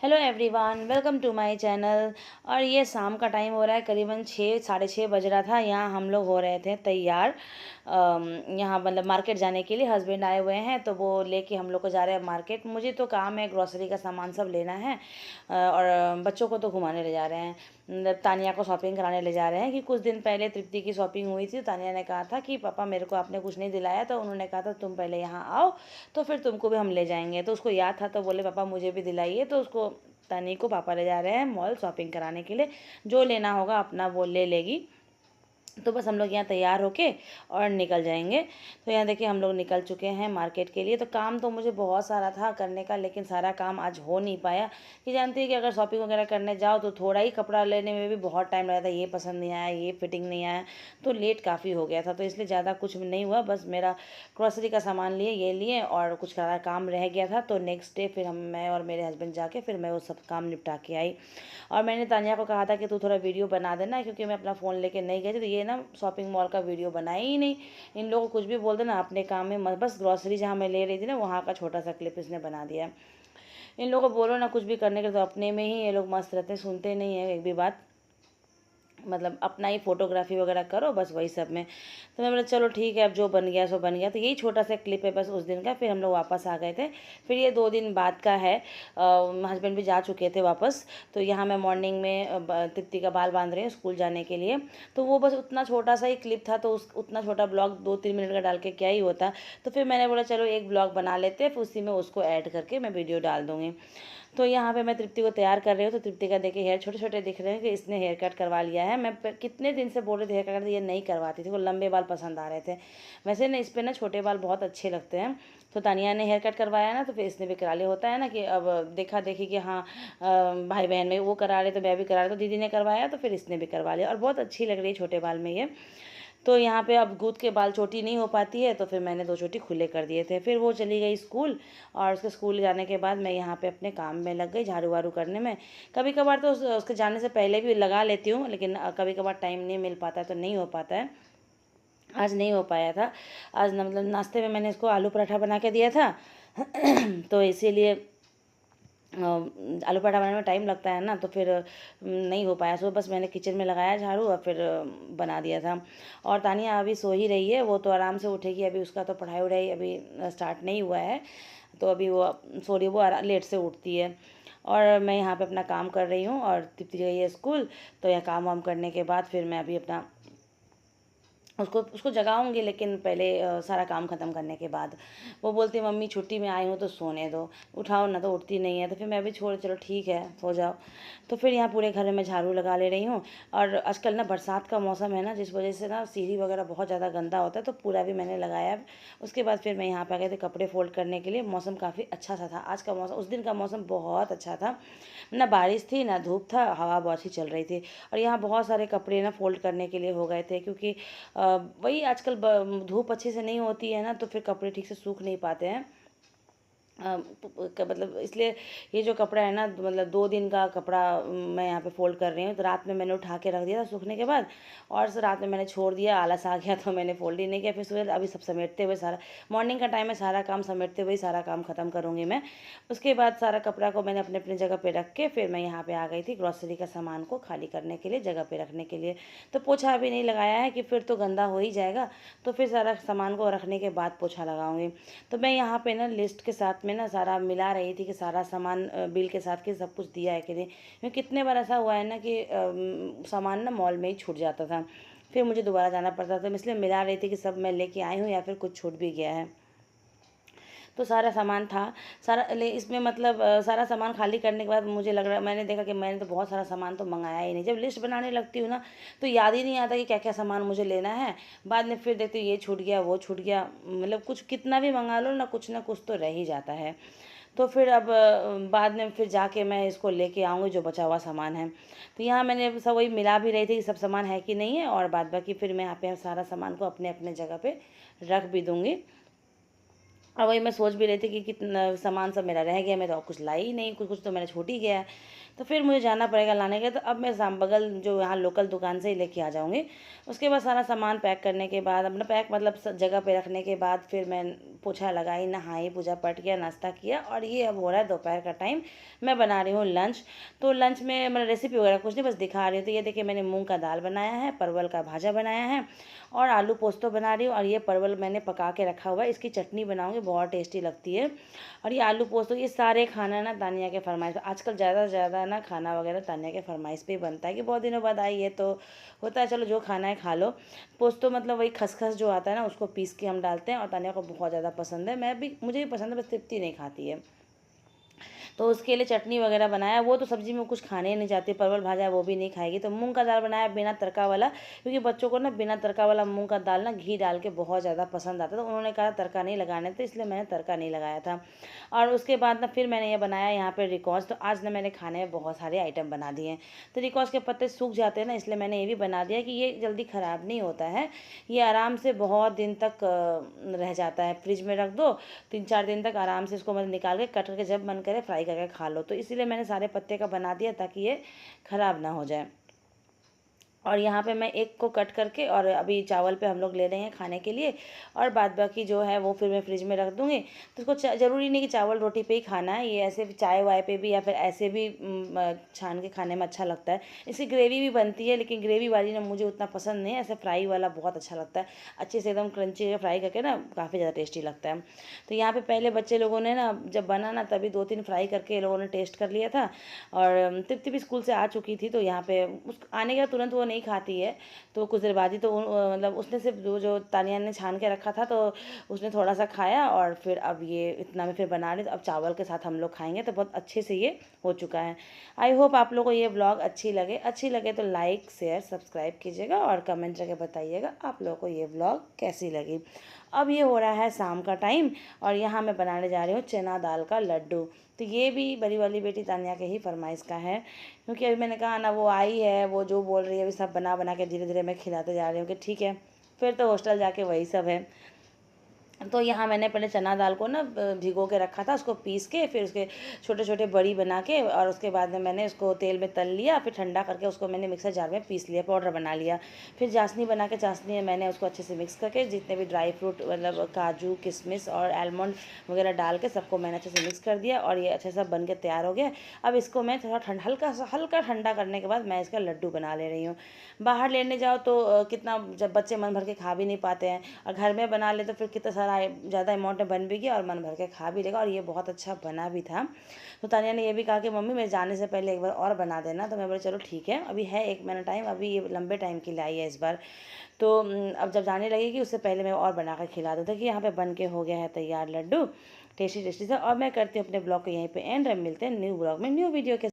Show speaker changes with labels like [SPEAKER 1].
[SPEAKER 1] Hello everyone, welcome to my channel. और ये शाम का टाइम हो रहा है, करीबन 6 साढ़े 6 बज रहा था। यहाँ हम लोग हो रहे थे तैयार यहाँ मतलब मार्केट जाने के लिए। हस्बैंड आए हुए हैं तो वो लेके हम लोग को जा रहे हैं मार्केट। मुझे तो काम है, ग्रॉसरी का सामान सब लेना है और बच्चों को तो घुमाने ले जा रहे हैं, मतलब तानिया को शॉपिंग कराने ले जा रहे हैं। कि कुछ दिन पहले तृप्ति की शॉपिंग हुई थी। तानिया ने कहा था कि पापा मेरे को आपने कुछ नहीं दिलाया, तो उन्होंने कहा था तुम पहले यहाँ आओ तो फिर तुमको भी हम ले जाएंगे। तो उसको याद था तो बोले पापा मुझे भी दिलाइए। तो उसको तानी को पापा ले जा रहे हैं मॉल शॉपिंग कराने के लिए। जो लेना होगा अपना वो ले लेगी। तो बस हम लोग यहाँ तैयार होके और निकल जाएंगे। तो यहाँ देखिए हम लोग निकल चुके हैं मार्केट के लिए। तो काम तो मुझे बहुत सारा था करने का, लेकिन सारा काम आज हो नहीं पाया। कि जानती है कि अगर शॉपिंग वगैरह करने जाओ तो थोड़ा ही कपड़ा लेने में भी बहुत टाइम लगता है। ये पसंद नहीं आया, ये फिटिंग नहीं आया, तो लेट काफ़ी हो गया था। तो इसलिए ज़्यादा कुछ नहीं हुआ, बस मेरा ग्रॉसरी का सामान लिए, ये लिए और कुछ सारा काम रह गया था। तो नेक्स्ट डे फिर मैं और मेरे हस्बैंड जाके फिर मैं वो सब काम निपटा के आई। और मैंने तानिया को कहा था कि तू थोड़ा वीडियो बना देना, क्योंकि मैं अपना फ़ोन लेके नहीं गई थी। तो ये ना शॉपिंग मॉल का वीडियो बनाई ही नहीं। इन लोगों को कुछ भी बोल देना अपने काम में बस ग्रॉसरी जहाँ मैं ले रही थी ना वहाँ का छोटा सा क्लिप इसने बना दिया। इन लोगों को बोलो ना कुछ भी करने के, तो अपने में ही ये लोग मस्त रहते हैं, सुनते नहीं है एक भी बात। मतलब अपना ही फ़ोटोग्राफी वगैरह करो बस वही सब में। तो मैं बोला चलो ठीक है, अब जो बन गया सो बन गया। तो यही छोटा सा क्लिप है बस उस दिन का। फिर हम लोग वापस आ गए थे। फिर ये 2 दिन बाद का है। हस्बैंड भी जा चुके थे वापस। तो यहाँ मैं मॉर्निंग में तृप्ति का बाल बांध रही हूँ स्कूल जाने के लिए। तो वो बस उतना छोटा सा ही क्लिप था, तो उस उतना छोटा ब्लॉग 2-3 मिनट का डाल के क्या ही होता। तो फिर मैंने बोला चलो एक ब्लॉग बना लेते हैं, फिर उसी में उसको ऐड करके मैं वीडियो डाल दूँगी। तो यहाँ पे मैं तृप्ति को तैयार कर रही हूँ। तो तृप्ति का देखिए हेयर छोटे छोटे दिख रहे हैं कि इसने हेयर कट करवा लिया है। मैं कितने दिन से बोल रही थी हेयर कट, ये नहीं करवाती थी, वो लंबे बाल पसंद आ रहे थे। वैसे ना इस पर ना छोटे बाल बहुत अच्छे लगते हैं। तो तानिया ने हेयर कट करवाया ना, तो फिर इसने भी करा लिया। होता है ना कि अब देखा देखी कि हाँ भाई बहन में वो करा रहे तो मैं भी करा रही। तो दीदी ने करवाया तो फिर इसने भी करवा लिया और बहुत अच्छी लग रही है छोटे बाल में ये। तो यहाँ पे अब गूंथ के बाल चोटी नहीं हो पाती है, तो फिर मैंने 2 चोटी खुले कर दिए थे। फिर वो चली गई स्कूल और उसके स्कूल जाने के बाद मैं यहाँ पे अपने काम में लग गई, झाड़ू वाड़ू करने में। कभी कभार तो उसके जाने से पहले भी लगा लेती हूँ, लेकिन कभी कभार टाइम नहीं मिल पाता है तो नहीं हो पाता है। आज नहीं हो पाया था। आज ना मतलब नाश्ते में मैंने इसको आलू पराठा बना के दिया था तो इसीलिए आलू पराठा बनाने में टाइम लगता है ना, तो फिर नहीं हो पाया। सो बस मैंने किचन में लगाया झाड़ू और फिर बना दिया था। और तानिया अभी सो ही रही है, वो तो आराम से उठेगी। अभी उसका तो पढ़ाई वढ़ाई अभी स्टार्ट नहीं हुआ है, तो अभी वो सो रही है। वो लेट से उठती है। और मैं यहाँ पे अपना काम कर रही हूँ और तृप्ति गई है स्कूल। तो यह काम वाम करने के बाद फिर मैं अभी अपना उसको उसको जगाऊंगी, लेकिन पहले सारा काम ख़त्म करने के बाद। वो बोलती है मम्मी छुट्टी में आई हूँ तो सोने दो, उठाओ ना, तो उठती नहीं है। तो फिर मैं भी छोड़ चलो ठीक है सो जाओ। तो फिर यहाँ पूरे घर में मैं झाड़ू लगा ले रही हूँ। और आजकल ना बरसात का मौसम है ना, जिस वजह से ना सीढ़ी वगैरह बहुत ज़्यादा गंदा होता है, तो पूरा भी मैंने लगाया। उसके बाद फिर मैं यहाँ पर आ गए थे कपड़े फोल्ड करने के लिए। मौसम काफ़ी अच्छा सा था आज का मौसम, उस दिन का मौसम बहुत अच्छा था। ना बारिश थी ना धूप था, हवा बहुत ही चल रही थी। और यहाँ बहुत सारे कपड़े ना फोल्ड करने के लिए हो गए थे, क्योंकि वही आजकल धूप अच्छे से नहीं होती है ना, तो फिर कपड़े ठीक से सूख नहीं पाते हैं। मतलब इसलिए ये जो कपड़ा है ना, मतलब 2 दिन का कपड़ा मैं यहाँ पे फोल्ड कर रही हूँ। तो रात में मैंने उठा के रख दिया था सूखने के बाद, और रात में मैंने छोड़ दिया, आलस आ गया तो मैंने फोल्ड ही नहीं किया। फिर सुबह अभी सब समेटते हुए सारा मॉर्निंग का टाइम है, सारा काम समेटते हुए सारा काम ख़त्म करूँगी मैं। उसके बाद सारा कपड़ा को मैंने अपने अपनी जगह पे रख के फिर मैं यहाँ पे आ गई थी ग्रॉसरी का सामान को खाली करने के लिए, जगह पे रखने के लिए। तो पोछा अभी नहीं लगाया है कि फिर तो गंदा हो ही जाएगा। तो फिर सारा सामान को रखने के बाद पोछा लगाऊंगी। तो मैं यहाँ पे ना लिस्ट के साथ में ना सारा मिला रही थी कि सारा सामान बिल के साथ कि सब कुछ दिया है कि नहीं। क्योंकि कितने बार ऐसा हुआ है ना कि सामान ना मॉल में ही छूट जाता था, फिर मुझे दोबारा जाना पड़ता था। मैं इसलिए मिला रही थी कि सब मैं लेके आई हूँ या फिर कुछ छूट भी गया है। तो सारा सामान था, सारा ले इसमें मतलब सारा सामान खाली करने के बाद मुझे लग रहा, मैंने देखा कि मैंने तो बहुत सारा सामान तो मंगाया ही नहीं। जब लिस्ट बनाने लगती हूँ ना, तो याद ही नहीं आता कि क्या क्या सामान मुझे लेना है। बाद में फिर देखती हूँ ये छूट गया वो छूट गया, मतलब कुछ कितना भी मंगा लो ना कुछ तो रह ही जाता है। तो फिर अब बाद में फिर जाके मैं इसको लेके आऊँगी जो बचा हुआ सामान है। तो यहाँ मैंने सब वही मिला भी रही थी कि सब सामान है कि नहीं है, और बाद बाकी फिर मैं यहाँ पे सारा सामान को अपने अपने जगह पे रख भी दूँगी। और वही मैं सोच भी रही थी कि कितना सामान सब मेरा रह गया, मैं तो और कुछ लाई ही नहीं, कुछ कुछ तो मैंने छूट ही गया है। तो फिर मुझे जाना पड़ेगा लाने के लिए। तो अब मैं बगल जो यहाँ लोकल दुकान से ही लेके आ जाऊँगी। उसके बाद सारा सामान पैक करने के बाद, अपना पैक मतलब जगह पे रखने के बाद, फिर मैं पोछा लगाई, नहाई, पूजा पाठ किया, नाश्ता किया, और ये अब हो रहा है दोपहर का टाइम। मैं बना रही हूँ लंच। तो लंच में मतलब रेसिपी वगैरह कुछ नहीं, बस दिखा रही हूँ। तो ये देखिए, मैंने मूंग का दाल बनाया है, परवल का भाजा बनाया है, और आलू पोस्तो बना रही हूँ। और ये परवल मैंने पका के रखा हुआ है, इसकी चटनी बनाऊँगी, बहुत टेस्टी लगती है। और ये आलू पोस्तो, ये सारे खाना ना तानिया के फरमाइश पे, आजकल ज़्यादा से ज़्यादा ना खाना वगैरह तानिया के फरमाइश पे ही बनता है, कि बहुत दिनों बाद आई है तो होता है चलो जो खाना है खा लो। पोस्तो मतलब वही खसखस जो आता है ना, उसको पीस के हम डालते हैं, और तानिया को बहुत ज़्यादा पसंद है। मुझे भी पसंद है, बस तृप्ति नहीं खाती है। तो उसके लिए चटनी वगैरह बनाया। वो तो सब्जी में कुछ खाने ही नहीं चाहती, परवल भाजा है वो भी नहीं खाएगी। तो मूंग का दाल बनाया बिना तड़का वाला, क्योंकि बच्चों को ना बिना तड़का वाला मूंग का दाल ना घी डाल के बहुत ज़्यादा पसंद आता है। तो उन्होंने कहा तड़का नहीं लगाने, तो इसलिए मैंने तड़का नहीं लगाया था। और उसके बाद ना फिर मैंने ये बनाया यहाँ पर रिकॉस। तो आज ना मैंने खाने में बहुत सारे आइटम बना दिए हैं। तो रिकॉस के पत्ते सूख जाते हैं ना, इसलिए मैंने ये भी बना दिया कि ये जल्दी ख़राब नहीं होता है, ये आराम से बहुत दिन तक रह जाता है। फ्रिज में रख दो, 3-4 दिन तक आराम से इसको मतलब निकाल के कट करके जब मन करे फ्राई करके खा लो। तो इसीलिए मैंने सारे पत्ते का बना दिया, ताकि ये ख़राब ना हो जाए। और यहाँ पे मैं एक को कट करके, और अभी चावल पे हम लोग ले रहे हैं खाने के लिए, और बाद बाकी जो है वो फिर मैं फ्रिज में रख दूँगी। तो उसको ज़रूरी नहीं कि चावल रोटी पे ही खाना है, ये ऐसे भी चाय वाय पे भी, या फिर ऐसे भी छान के खाने में अच्छा लगता है। इसकी ग्रेवी भी बनती है, लेकिन ग्रेवी वाली ना मुझे उतना पसंद नहीं है, ऐसे फ्राई वाला बहुत अच्छा लगता है। अच्छे से एकदम क्रंची फ्राई करके ना काफ़ी ज़्यादा टेस्टी लगता है। तो यहाँ पे पहले बच्चे लोगों ने ना जब बना ना, तभी 2-3 फ्राई करके ये लोगों ने टेस्ट कर लिया था। और तृप्ति भी स्कूल से आ चुकी थी, तो यहाँ पे उस आने के बाद तुरंत वो नहीं खाती है। तो कुछ देर बाद ही तो मतलब उसने सिर्फ जो तानिया ने छान के रखा था, तो उसने थोड़ा सा खाया, और फिर अब ये इतना में फिर बना रही। तो अब चावल के साथ हम लोग खाएंगे, तो बहुत अच्छे से ये हो चुका है। आई होप आप लोगों को ये ब्लॉग अच्छी लगे तो लाइक शेयर सब्सक्राइब कीजिएगा, और कमेंट करके बताइएगा आप लोगों को ये ब्लॉग कैसी लगी। अब ये हो रहा है शाम का टाइम, और यहाँ मैं बनाने जा रही हूँ चना दाल का लड्डू। तो ये भी बड़ी वाली बेटी तानिया के ही फरमाइश का है, क्योंकि अभी मैंने कहा ना, वो आई है, वो जो बोल रही है अभी सब बना बना के धीरे धीरे मैं खिलाते जा रही हूँ, कि ठीक है, फिर तो हॉस्टल जाके वही सब है। तो यहाँ मैंने पहले चना दाल को ना भिगो के रखा था, उसको पीस के, फिर उसके छोटे छोटे बड़ी बना के, और उसके बाद में मैंने उसको तेल में तल लिया, फिर ठंडा करके उसको मैंने मिक्सर जार में पीस लिया, पाउडर बना लिया। फिर चाशनी बना के, चाशनी में मैंने उसको अच्छे से मिक्स करके, जितने भी ड्राई फ्रूट मतलब काजू किशमिश और आलमंड वगैरह डाल के सबको मैंने अच्छे से मिक्स कर दिया, और ये अच्छे से बन के तैयार हो गया। अब इसको मैं थोड़ा हल्का ठंडा करने के बाद मैं इसका लड्डू बना ले रही हूँ। बाहर लेने जाओ तो कितना, जब बच्चे मन भर के खा भी नहीं पाते हैं, और घर में बना ले तो फिर कितना सारा ज़्यादा अमाउंट में बन भी गया, और मन भर के खा भी लेगा, और ये बहुत अच्छा बना भी था। तो तानिया ने ये भी कहा कि मम्मी मेरे जाने से पहले एक बार और बना देना। तो मैं बोली चलो ठीक है, अभी है 1 महीना टाइम, अभी ये लंबे टाइम के लिए आई है इस बार। तो अब जब जाने लगेगी उससे पहले मैं और बना कर खिला दूँ। कि यहाँ पे बन के हो गया है तैयार लड्डू, टेस्टी टेस्टी सा। और मैं करती हूँ अपने ब्लॉग को यहीं पे एंड, मिलते हैं न्यू ब्लॉग में न्यू वीडियो के